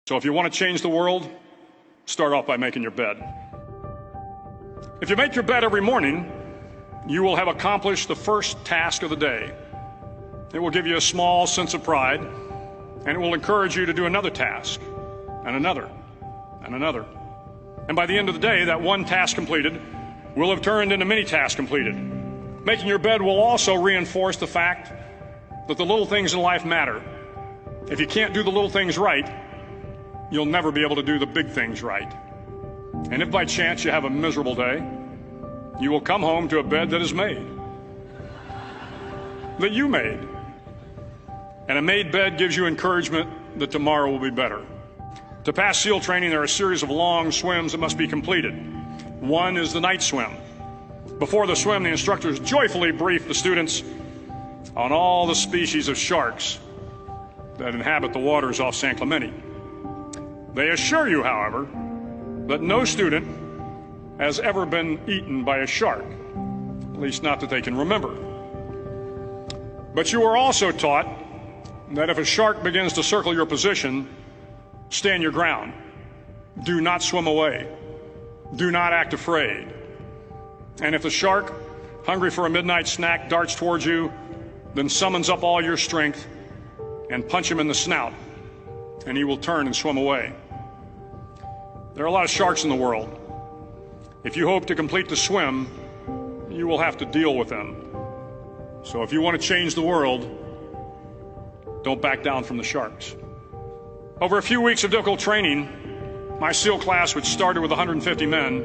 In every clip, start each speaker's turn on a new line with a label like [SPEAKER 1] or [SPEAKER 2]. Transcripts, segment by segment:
[SPEAKER 1] So if you want to change the world, start off by making your bed. If you make your bed every morning, you will have accomplished the first task of the day. It will give you a small sense of pride, and it will encourage you to do another task, and another, and another. And by the end of the day, that one task completed will have turned into many tasks completed. Making your bed will also reinforce the fact that the little things in life matter. If you can't do the little things right, you'll never be able to do the big things right. And if by chance you have a miserable day, you will come home to a bed that is made, that you made. And a made bed gives you encouragement that tomorrow will be better. To pass SEAL training, there are a series of long swims that must be completed. One is the night swim. Before the swim, the instructors joyfully brief the students on all the species of sharks that inhabit the waters off San Clemente. They assure you, however, that no student has ever been eaten by a shark, at least not that they can remember. But you are also taught that if a shark begins to circle your position, stand your ground. Do not swim away. Do not act afraid. And if the shark, hungry for a midnight snack, darts towards you, then summons up all your strength and punch him in the snout, and he will turn and swim away. There are a lot of sharks in the world. If you hope to complete the swim, you will have to deal with them. So if you want to change the world, don't back down from the sharks. Over a few weeks of difficult training, my SEAL class, which started with 150 men,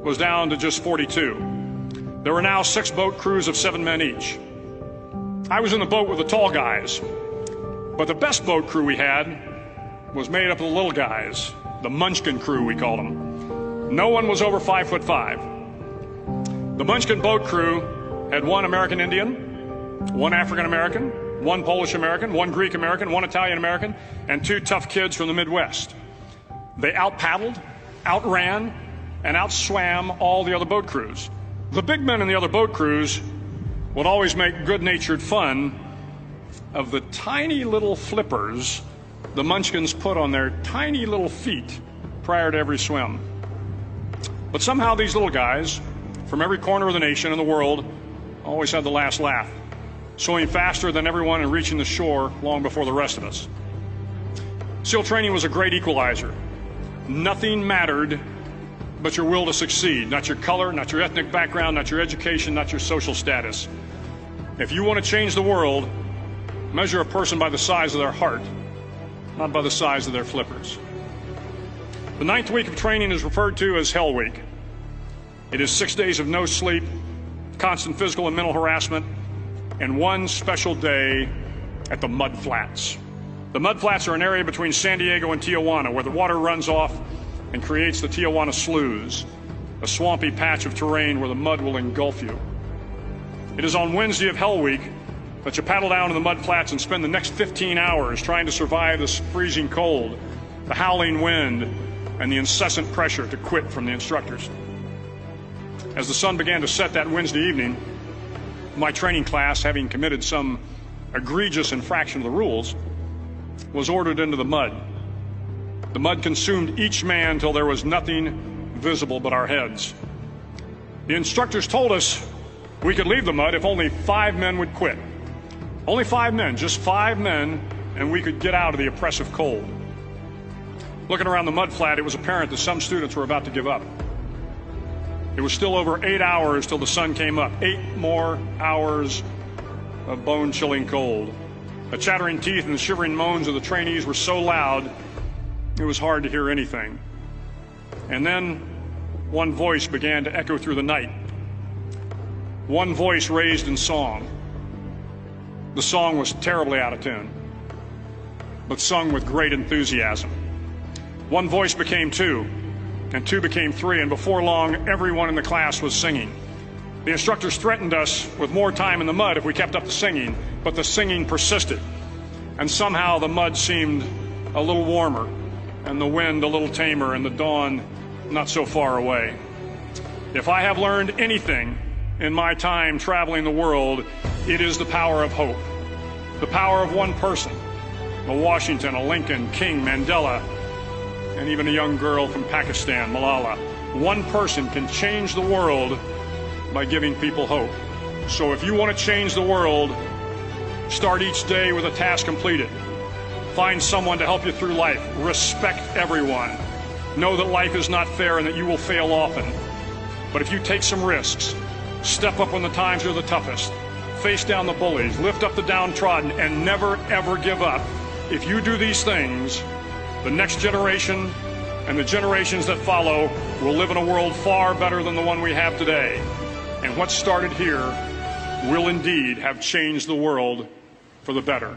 [SPEAKER 1] was down to just 42. There were now 6 boat crews of 7 men each. I was in the boat with the tall guys, but the best boat crew we had was made up of the little guys, the Munchkin crew, we called them. No one was over 5'5". The Munchkin boat crew had 1 American Indian, 1 African American, 1 Polish American, 1 Greek American, 1 Italian American, and 2 tough kids from the Midwest. They out-paddled, outran, and outswam all the other boat crews. The big men in the other boat crews would always make good-natured fun of the tiny little flippers the Munchkins put on their tiny little feet prior to every swim. But somehow these little guys from every corner of the nation and the world always had the last laugh, swimming faster than everyone and reaching the shore long before the rest of us. SEAL training was a great equalizer. Nothing mattered but your will to succeed, not your color, not your ethnic background, not your education, not your social status. If you want to change the world, measure a person by the size of their heart, not by the size of their flippers. The 9th week of training is referred to as Hell Week. It is 6 days of no sleep, constant physical and mental harassment, and 1 special day at the Mud Flats. The Mud Flats are an area between San Diego and Tijuana where the water runs off and creates the Tijuana Sloughs, a swampy patch of terrain where the mud will engulf you. It is on Wednesday of Hell Week that you paddle down to the Mud Flats and spend the next 15 hours trying to survive this freezing cold, the howling wind, and the incessant pressure to quit from the instructors. As the sun began to set that Wednesday evening, my training class, having committed some egregious infraction of the rules, was ordered into the mud. The mud consumed each man till there was nothing visible but our heads. The instructors told us we could leave the mud if only 5 men would quit. Only 5 men, just 5 men, and we could get out of the oppressive cold. Looking around the mud flat, it was apparent that some students were about to give up. It was still over 8 hours till the sun came up. 8 more hours of bone-chilling cold. The chattering teeth and the shivering moans of the trainees were so loud, it was hard to hear anything. And then one voice began to echo through the night. One voice raised in song. The song was terribly out of tune, but sung with great enthusiasm. One voice became 2, and 2 became 3, and before long, everyone in the class was singing. The instructors threatened us with more time in the mud if we kept up the singing, but the singing persisted, and somehow the mud seemed a little warmer, and the wind a little tamer, and the dawn not so far away. If I have learned anything in my time traveling the world, it is the power of hope, the power of one person, a Washington, a Lincoln, King, Mandela, and even a young girl from Pakistan, Malala. One person can change the world by giving people hope. So if you want to change the world, start each day with a task completed. Find someone to help you through life. Respect everyone. Know that life is not fair and that you will fail often. But if you take some risks, step up when the times are the toughest, face down the bullies, lift up the downtrodden, and never, ever give up. If you do these things, the next generation and the generations that follow will live in a world far better than the one we have today. And what started here will indeed have changed the world for the better.